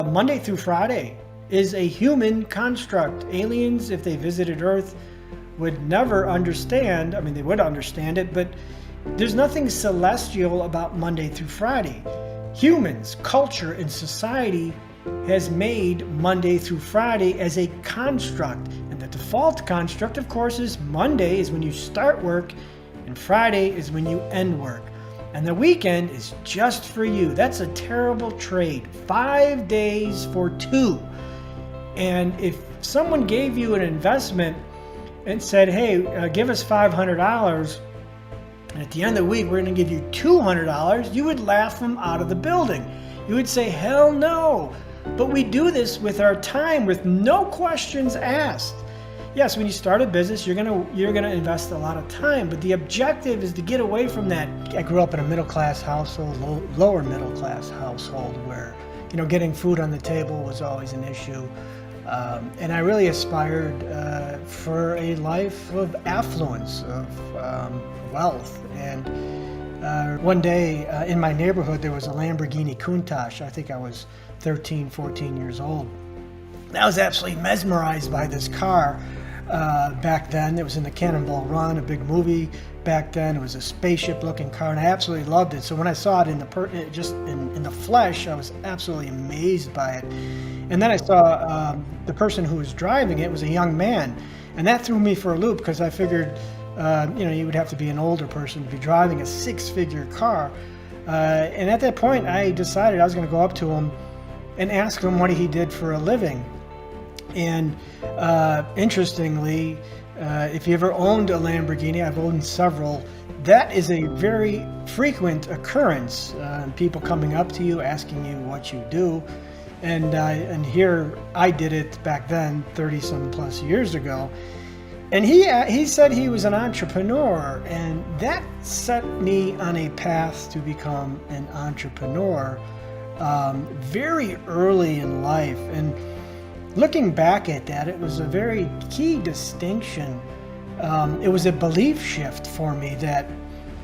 Monday through Friday is a human construct. Aliens, if they visited Earth, would never understand. I mean, they would understand it, but there's nothing celestial about Monday through Friday. Humans, culture, and society has made Monday through Friday as a construct. And the default construct, of course, is Monday is when you start work and Friday is when you end work. And the weekend is just for you. That's a terrible trade. 5 days for 2. And if someone gave you an investment and said, hey, give us $500, and at the end of the week, we're going to give you $200, you would laugh them out of the building. You would say, hell no. But we do this with our time, with no questions asked. Yes, when you start a business, you're gonna invest a lot of time, but the objective is to get away from that. I grew up in a middle-class household, lower middle-class household, where getting food on the table was always an issue, and I really aspired for a life of affluence, of wealth. And one day in my neighborhood, there was a Lamborghini Countach. I think I was 13, 14 years old. I was absolutely mesmerized by this car back then. It was in the Cannonball Run, a big movie back then. It was a spaceship-looking car, and I absolutely loved it. So when I saw it in the flesh, I was absolutely amazed by it. And then I saw the person who was driving it was a young man, and that threw me for a loop because I figured, you would have to be an older person to be driving a 6-figure car. And at that point, I decided I was going to go up to him and ask him what he did for a living. And interestingly, if you ever owned a Lamborghini, I've owned several, that is a very frequent occurrence. People coming up to you, asking you what you do. And here I did it back then, 30-some plus years ago. And he said he was an entrepreneur, and that set me on a path to become an entrepreneur very early in life. And looking back at that, it was a very key distinction. It was a belief shift for me that,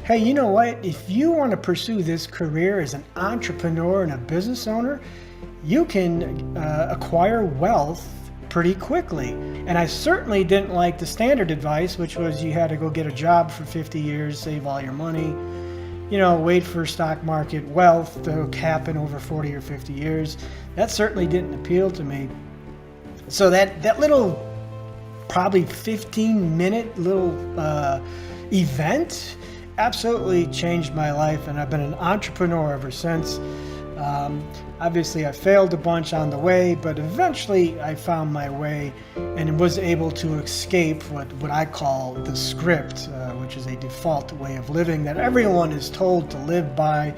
hey, you know what? If you want to pursue this career as an entrepreneur and a business owner, you can acquire wealth pretty quickly. And I certainly didn't like the standard advice, which was you had to go get a job for 50 years, save all your money, wait for stock market wealth to happen over 40 or 50 years. That certainly didn't appeal to me. So that little, probably 15-minute little event absolutely changed my life, and I've been an entrepreneur ever since. Obviously, I failed a bunch on the way, but eventually I found my way and was able to escape what I call the script, which is a default way of living that everyone is told to live by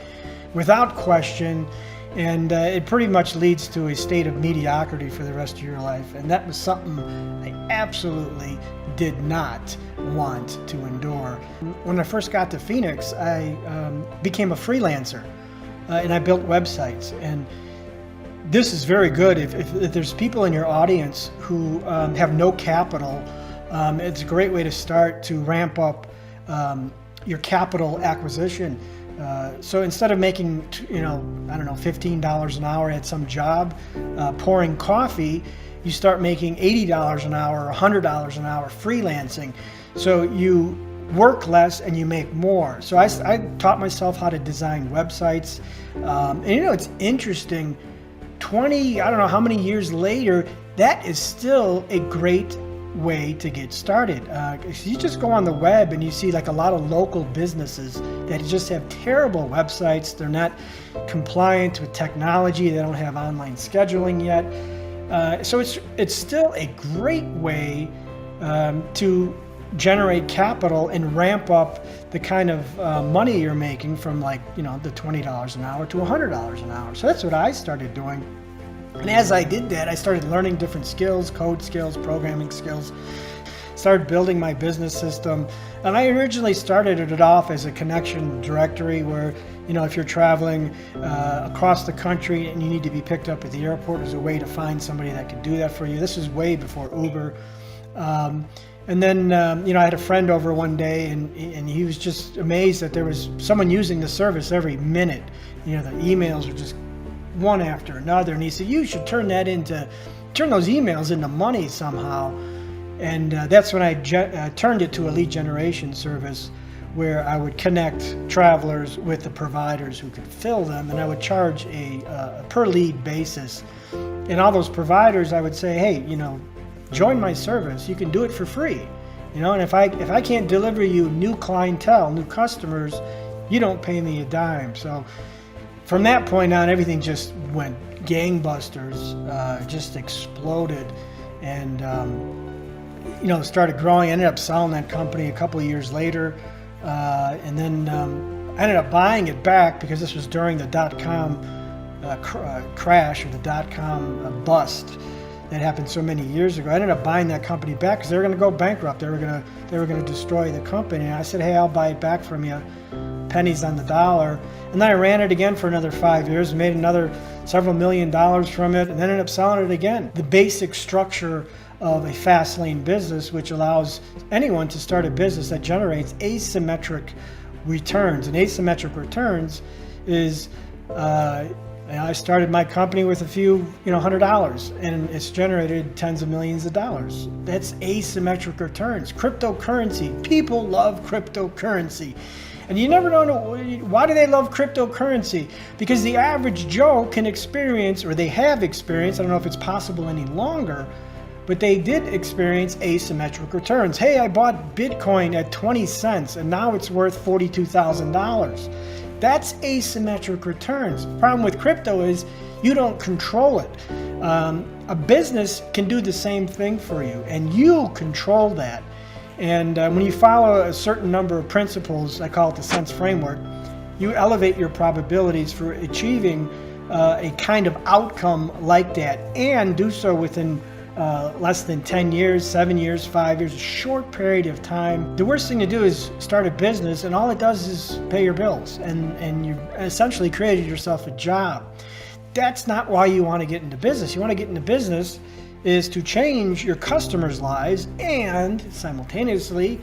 without question. And it pretty much leads to a state of mediocrity for the rest of your life. And that was something I absolutely did not want to endure. When I first got to Phoenix, I became a freelancer. And I built websites. And this is very good. If there's people in your audience who have no capital, it's a great way to start to ramp up your capital acquisition. So instead of making, $15 an hour at some job pouring coffee, you start making $80 an hour or $100 an hour freelancing. So you work less and you make more. So I taught myself how to design websites. And it's interesting, I don't know how many years later, that is still a great way to get started. You just go on the web and you see like a lot of local businesses that just have terrible websites. They're not compliant with technology. They don't have online scheduling yet. So it's still a great way to generate capital and ramp up the kind of money you're making from the $20 an hour to $100 an hour. So that's what I started doing. And as I did that, I started learning different skills, code skills, programming skills, started building my business system. And I originally started it off as a connection directory where, if you're traveling across the country and you need to be picked up at the airport, there's a way to find somebody that could do that for you. This is way before Uber. And then, I had a friend over one day and he was just amazed that there was someone using the service every minute. The emails were just one after another. And he said, you should turn those emails into money somehow. And that's when I turned it to a lead generation service where I would connect travelers with the providers who could fill them, and I would charge a per lead basis. And all those providers, I would say, hey, join my service. You can do it for free. And if I can't deliver you new clientele, new customers, you don't pay me a dime. So from that point on, everything just went gangbusters, just exploded, and started growing. I ended up selling that company a couple of years later, and then I ended up buying it back because this was during the dot-com crash, or the dot-com bust that happened so many years ago. I ended up buying that company back because they were going to go bankrupt. They were going to destroy the company. And I said, hey, I'll buy it back from you, pennies on the dollar. And then I ran it again for another 5 years, made another several $1 million from it, and then ended up selling it again. The basic structure of a Fastlane business, which allows anyone to start a business that generates asymmetric returns. And asymmetric returns is, I started my company with a few, $100, and it's generated tens of millions of dollars. That's asymmetric returns. Cryptocurrency. People love cryptocurrency. And you never know, why do they love cryptocurrency? Because the average Joe can experience, or they have experienced, I don't know if it's possible any longer, but they did experience asymmetric returns. Hey, I bought Bitcoin at 20 cents and now it's worth $42,000. That's asymmetric returns. The problem with crypto is you don't control it. A business can do the same thing for you, and you control that. And when you follow a certain number of principles, I call it the C.E.N.T.S framework, you elevate your probabilities for achieving a kind of outcome like that, and do so within less than 10 years, 7 years, 5 years, a short period of time. The worst thing to do is start a business and all it does is pay your bills, and you've essentially created yourself a job. That's not why you want to get into business. You want to get into business is to change your customers' lives and simultaneously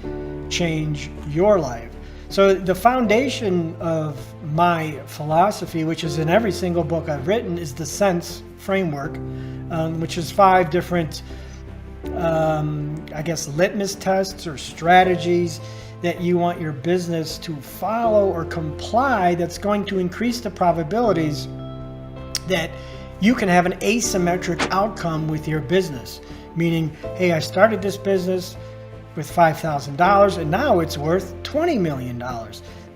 change your life. So the foundation of my philosophy, which is in every single book I've written, is the C.E.N.T.S framework, which is 5 different, litmus tests or strategies that you want your business to follow or comply, that's going to increase the probabilities that you can have an asymmetric outcome with your business. Meaning, hey, I started this business with $5,000 and now it's worth $20 million.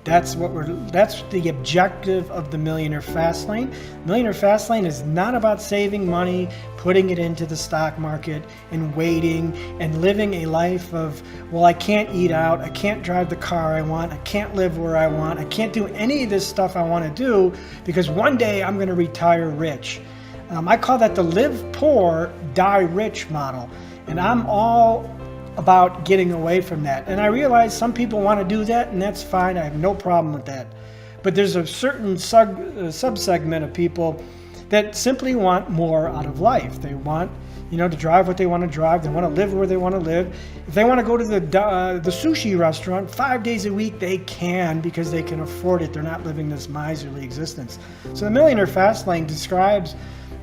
That's the objective of the Millionaire Fastlane. Millionaire Fastlane is not about saving money, putting it into the stock market, and waiting and living a life of, well, I can't eat out, I can't drive the car I want, I can't live where I want, I can't do any of this stuff I want to do because one day I'm going to retire rich. I call that the live poor, die rich model. And I'm all about getting away from that. And I realize some people want to do that, and that's fine. I have no problem with that. But there's a certain subsegment of people that simply want more out of life. They want, to drive what they want to drive. They want to live where they want to live. If they want to go to the sushi restaurant 5 days a week, they can, because they can afford it. They're not living this miserly existence. So the Millionaire Fastlane describes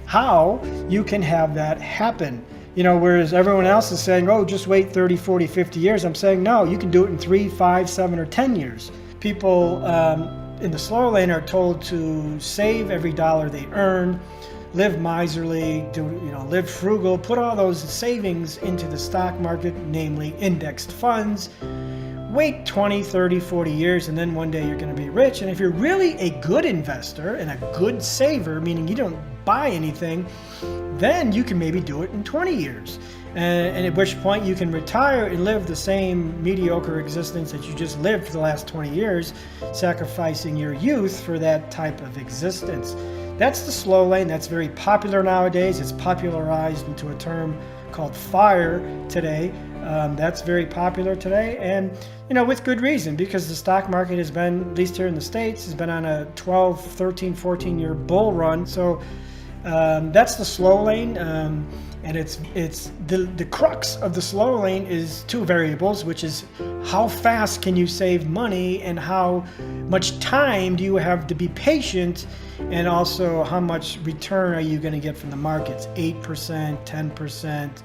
how you can have that happen. Whereas everyone else is saying, oh, just wait 30, 40, 50 years. I'm saying, no, you can do it in 3, 5, 7, or 10 years. People in the slow lane are told to save every dollar they earn, live miserly, live frugal, put all those savings into the stock market, namely indexed funds. Wait 20, 30, 40 years, and then one day you're going to be rich. And if you're really a good investor and a good saver, meaning you don't buy anything, then you can maybe do it in 20 years. And at which point you can retire and live the same mediocre existence that you just lived for the last 20 years, sacrificing your youth for that type of existence. That's the slow lane. That's very popular nowadays. It's popularized into a term called FIRE today. That's very popular today, and with good reason, because the stock market has been, at least here in the States, has been on a 12, 13, 14 year bull run. So That's the slow lane. And it's the crux of the slow lane is two variables, which is how fast can you save money and how much time do you have to be patient, and also how much return are you going to get from the markets, 8%, 10%.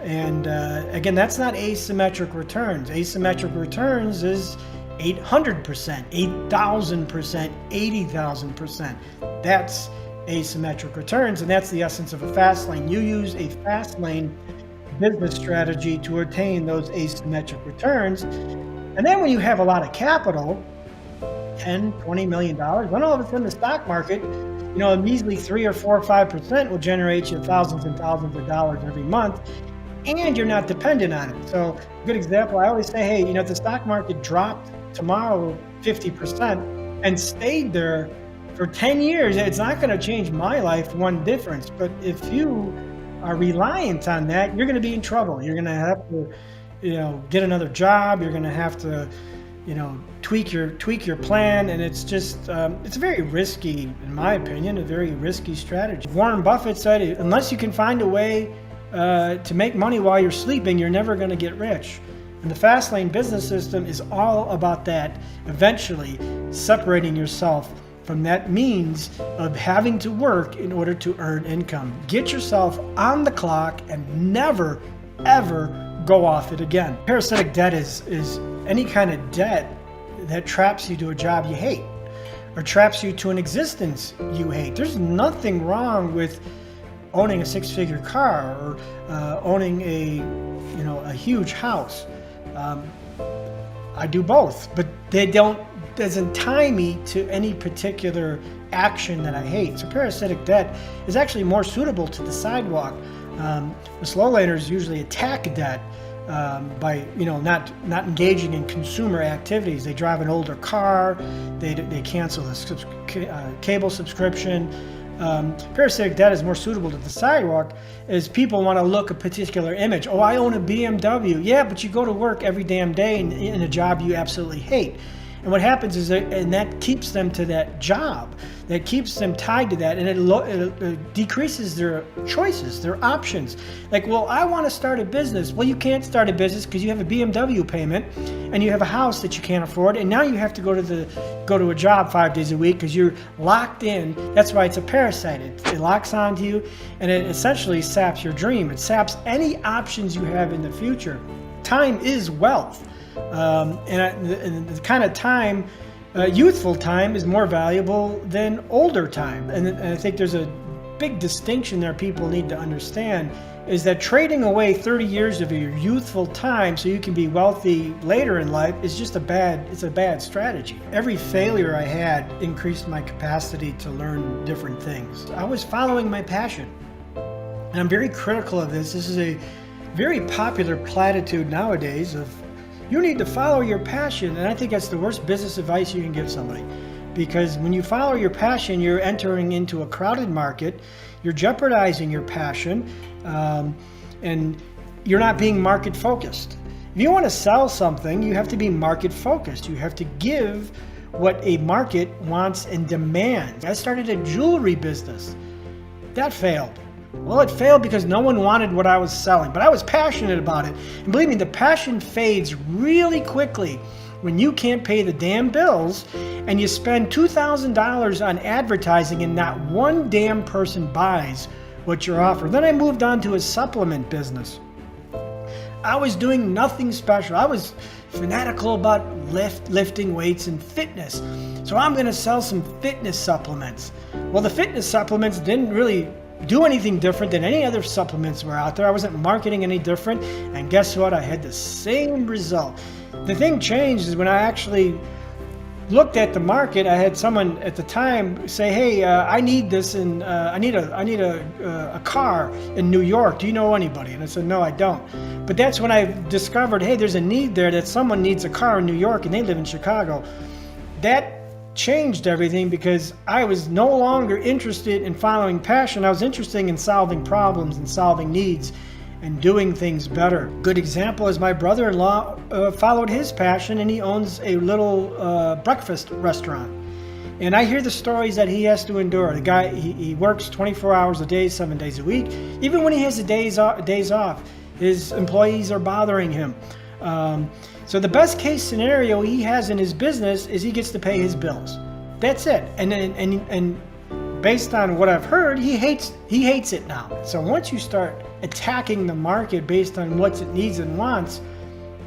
And again, that's not asymmetric returns. Asymmetric returns is 800%, 8,000%, 80,000%. That's asymmetric returns, and that's the essence of a fast lane. You use a fast lane business strategy to attain those asymmetric returns. And then when you have a lot of capital, 10, $20 million, then all of a sudden the stock market, a measly 3 or 4 or 5% will generate you thousands and thousands of dollars every month, and you're not dependent on it. So a good example, I always say, hey, if the stock market dropped tomorrow 50% and stayed there for 10 years, it's not going to change my life one difference. But if you are reliant on that, you're going to be in trouble. You're going to have to, get another job. You're going to have to, tweak your plan. And it's just, it's very risky, in my opinion, a very risky strategy. Warren Buffett said, unless you can find a way to make money while you're sleeping, you're never going to get rich. And the fast lane business system is all about that, eventually separating yourself from that means of having to work in order to earn income. Get yourself on the clock and never, ever go off it again. Parasitic debt is any kind of debt that traps you to a job you hate or traps you to an existence you hate. There's nothing wrong with owning a 6-figure car or owning a huge house. I do both, but they doesn't tie me to any particular action that I hate. So parasitic debt is actually more suitable to the sidewalk. The slow laners usually attack debt by not engaging in consumer activities. They drive an older car, they cancel the cable subscription. Parasitic debt is more suitable to the sidewalk as people want to look a particular image. Oh, I own a BMW. Yeah, but you go to work every damn day in a job you absolutely hate. And what happens is that keeps them to that job. That keeps them tied to that, and it decreases their choices, their options. Like, well, I want to start a business. Well, you can't start a business because you have a BMW payment, and you have a house that you can't afford, and now you have to go to a job 5 days a week because you're locked in. That's why it's a parasite. It locks onto you, and it essentially saps your dream. It saps any options you have in the future. Time is wealth. And the kind of time, youthful time is more valuable than older time. And I think there's a big distinction there people need to understand, is that trading away 30 years of your youthful time so you can be wealthy later in life is just a bad strategy. Every failure I had increased my capacity to learn different things. I was following my passion. And I'm very critical of this. This is a very popular platitude nowadays of, you need to follow your passion. And I think that's the worst business advice you can give somebody. Because when you follow your passion, you're entering into a crowded market, you're jeopardizing your passion, and you're not being market focused. If you want to sell something, you have to be market focused. You have to give what a market wants and demands. I started a jewelry business. That failed. Well, it failed because no one wanted what I was selling, but I was passionate about it. And believe me, the passion fades really quickly when you can't pay the damn bills and you spend $2,000 on advertising and not one damn person buys what you're offering. Then I moved on to a supplement business. I was doing nothing special. I was fanatical about lifting weights and fitness. So I'm going to sell some fitness supplements. Well, the fitness supplements didn't really do anything different than any other supplements were out there. I wasn't marketing any different. And guess what? I had the same result. The thing changed is when I actually looked at the market. I had someone at the time say, hey, I need this, and I need a car in New York. Do you know anybody? And I said, no, I don't. But that's when I discovered, hey, there's a need there, that someone needs a car in New York and they live in Chicago. That changed everything, because I was no longer interested in following passion. I was interested in solving problems and solving needs and doing things better. Good example is my brother-in-law followed his passion, and he owns a little breakfast restaurant. And I hear the stories that he has to endure. The guy, he works 24 hours a day, 7 days a week. Even when he has the days off, his employees are bothering him. So the best case scenario he has in his business is he gets to pay his bills. That's it. And based on what I've heard, he hates it now. So once you start attacking the market based on what it needs and wants,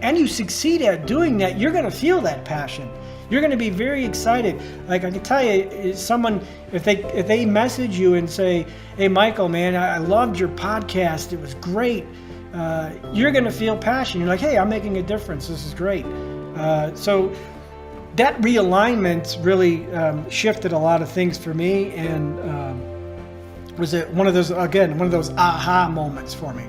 and you succeed at doing that, you're going to feel that passion. You're going to be very excited. Like I can tell you, someone, if they message you and say, "Hey, Michael, man, I loved your podcast. It was great." You're going to feel passion. You're like, "Hey, I'm making a difference. This is great." So that realignment really shifted a lot of things for me, and was one of those aha moments for me.